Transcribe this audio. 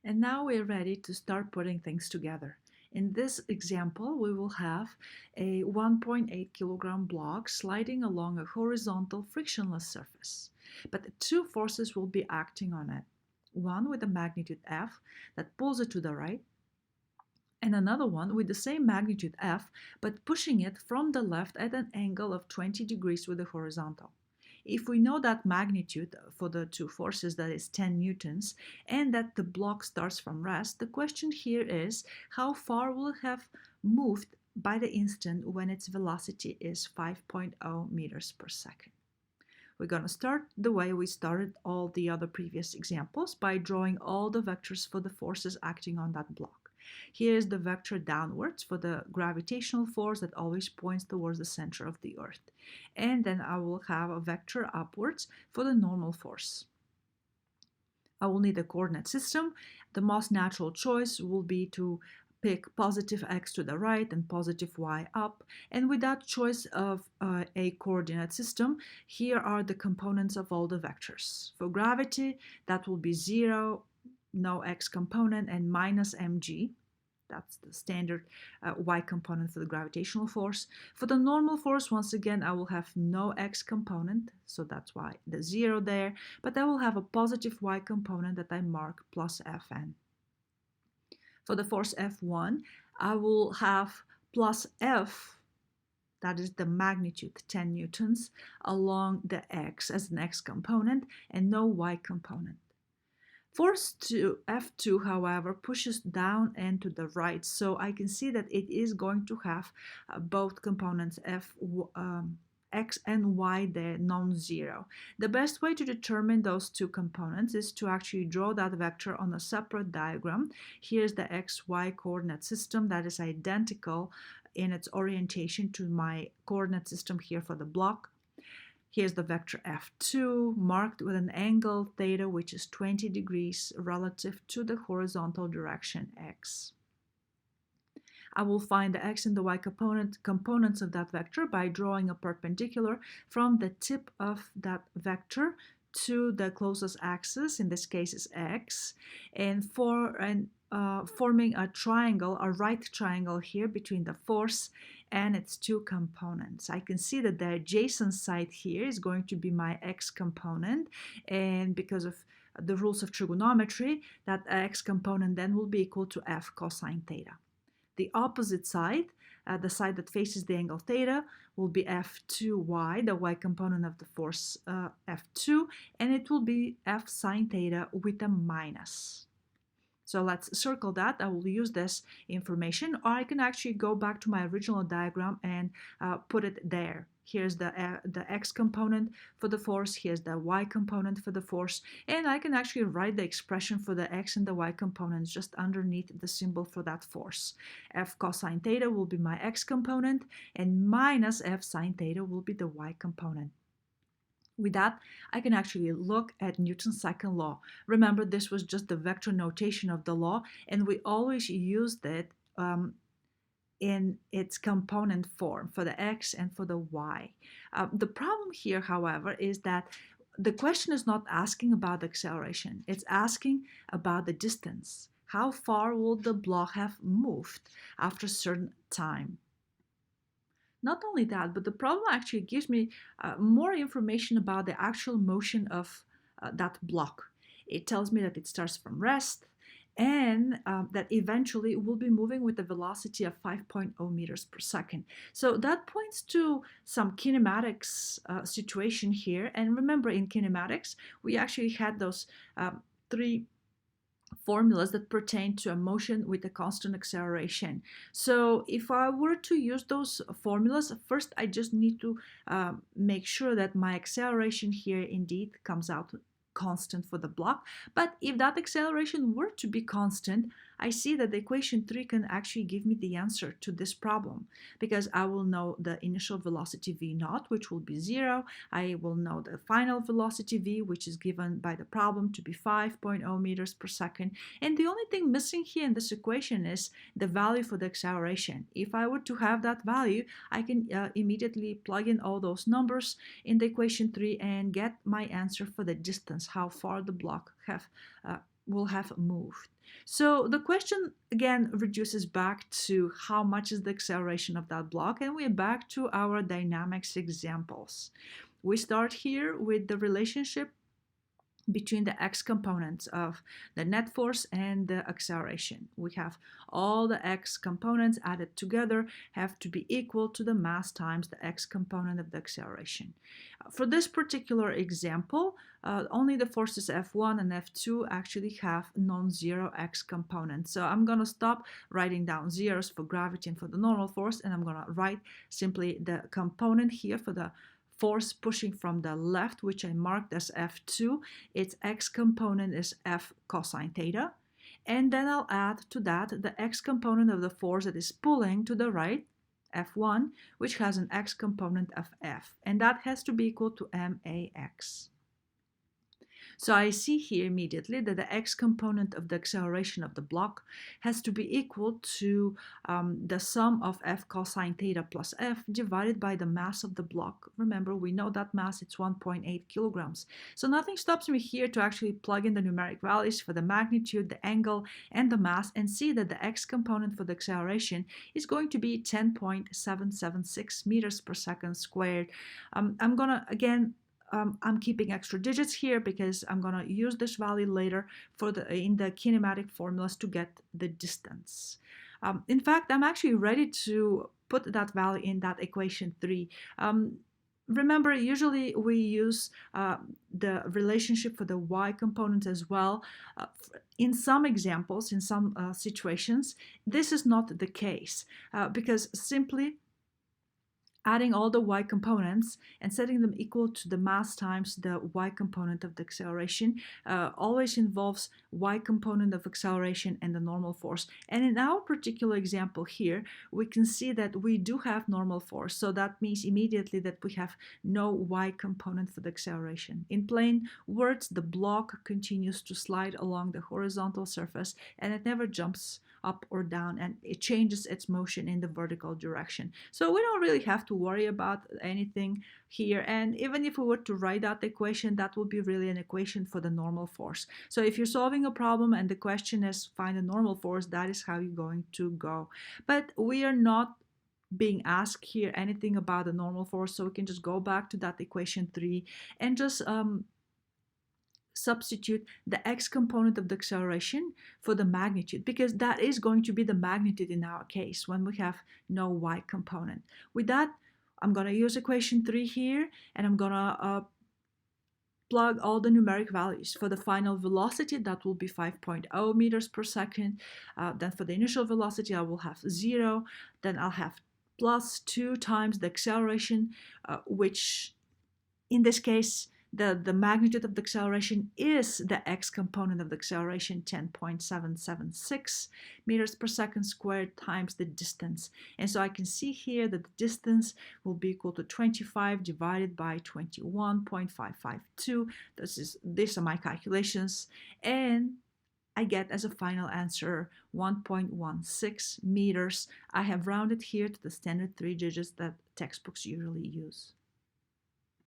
And now we're ready to start putting things together. In this example, we will have a 1.8 kilogram block sliding along a horizontal frictionless surface. But two forces will be acting on it. One with a magnitude F that pulls it to the right, and another one with the same magnitude F but pushing it from the left at an angle of 20 degrees with the horizontal. If we know that magnitude for the two forces, that is 10 newtons, and that the block starts from rest, the question here is how far will it have moved by the instant when its velocity is 5.0 meters per second. We're going to start the way we started all the other previous examples by drawing all the vectors for the forces acting on that block. Here's the vector downwards for the gravitational force that always points towards the center of the Earth. And then I will have a vector upwards for the normal force. I will need a coordinate system. The most natural choice will be to pick positive x to the right and positive y up. And with that choice of a coordinate system, here are the components of all the vectors. For gravity, that will be 0, no x component, and minus mg. That's the standard y component for the gravitational force. For the normal force, once again, I will have no x component, so that's why the 0 there, but I will have a positive y component that I mark plus Fn. For the force F1, I will have plus F, that is the magnitude 10 newtons, along the x as an x component and no y component. Force F2, however, pushes down and to the right, so I can see that it is going to have both components x and y there non-zero. The best way to determine those two components is to actually draw that vector on a separate diagram. Here's the xy coordinate system that is identical in its orientation to my coordinate system here for the block. Here's the vector F2 marked with an angle theta which is 20 degrees relative to the horizontal direction x. I will find the x and the y components of that vector by drawing a perpendicular from the tip of that vector to the closest axis, in this case is x, and forming a triangle, a right triangle here between the force and its two components. I can see that the adjacent side here is going to be my x component, and because of the rules of trigonometry, that x component then will be equal to f cosine theta. The opposite side, the side that faces the angle theta, will be f2y, the y component of the force f2, and it will be f sine theta with a minus. So let's circle that. I will use this information, or I can actually go back to my original diagram and put it there. Here's the x component for the force, here's the y component for the force, and I can actually write the expression for the x and the y components just underneath the symbol for that force. F cosine theta will be my x component, and minus f sine theta will be the y component. With that, I can actually look at Newton's second law. Remember, this was just the vector notation of the law, and we always used it in its component form for the x and for the y. The problem here, however, is that the question is not asking about the acceleration. It's asking about the distance. How far will the block have moved after a certain time? Not only that, but the problem actually gives me more information about the actual motion of that block. It tells me that it starts from rest and that eventually it will be moving with a velocity of 5.0 meters per second. So that points to some kinematics situation here. And remember, in kinematics, we actually had those three formulas that pertain to a motion with a constant acceleration. So if I were to use those formulas, first I just need to make sure that my acceleration here indeed comes out constant for the block. But if that acceleration were to be constant, I see that the equation 3 can actually give me the answer to this problem, because I will know the initial velocity v0, which will be 0. I will know the final velocity v, which is given by the problem to be 5.0 meters per second. And the only thing missing here in this equation is the value for the acceleration. If I were to have that value, I can immediately plug in all those numbers in the equation 3 and get my answer for the distance, how far the block have will have moved. So the question again reduces back to how much is the acceleration of that block, and we're back to our dynamics examples. We start here with the relationship between the x components of the net force and the acceleration. We have all the x components added together have to be equal to the mass times the x component of the acceleration. For this particular example, only the forces F1 and F2 actually have non-zero x components. So I'm going to stop writing down zeros for gravity and for the normal force, and I'm going to write simply the component here for the force pushing from the left, which I marked as F2. Its x component is F cosine theta. And then I'll add to that the x component of the force that is pulling to the right, F1, which has an x component of F. And that has to be equal to max. So I see here immediately that the x component of the acceleration of the block has to be equal to the sum of F cosine theta plus F divided by the mass of the block. Remember, we know that mass, it's 1.8 kilograms. So nothing stops me here to actually plug in the numeric values for the magnitude, the angle, and the mass, and see that the x component for the acceleration is going to be 10.776 meters per second squared. I'm gonna, again, I'm keeping extra digits here because I'm going to use this value later in the kinematic formulas to get the distance. In fact, I'm actually ready to put that value in that equation 3. Remember, usually we use the relationship for the y component as well. In some examples, in some situations, this is not the case because simply adding all the y components and setting them equal to the mass times the y component of the acceleration always involves y component of acceleration and the normal force. And in our particular example here, we can see that we do have normal force. So that means immediately that we have no y component for the acceleration. In plain words, the block continues to slide along the horizontal surface and it never jumps up or down, and it changes its motion in the vertical direction. So we don't really have to worry about anything here. And even if we were to write out the equation, that would be really an equation for the normal force. So if you're solving a problem and the question is find the normal force, that is how you're going to go. But we are not being asked here anything about the normal force, so we can just go back to that equation 3 and just substitute the x component of the acceleration for the magnitude, because that is going to be the magnitude in our case when we have no y component. With that, I'm going to use equation 3 here, and I'm going to plug all the numeric values. For the final velocity, that will be 5.0 meters per second. Then for the initial velocity, I will have 0. Then I'll have plus 2 times the acceleration, which in this case, the magnitude of the acceleration is the x component of the acceleration, 10.776 meters per second squared times the distance. And so I can see here that the distance will be equal to 25 divided by 21.552. These are my calculations. And I get as a final answer 1.16 meters. I have rounded here to the standard 3 digits that textbooks usually use.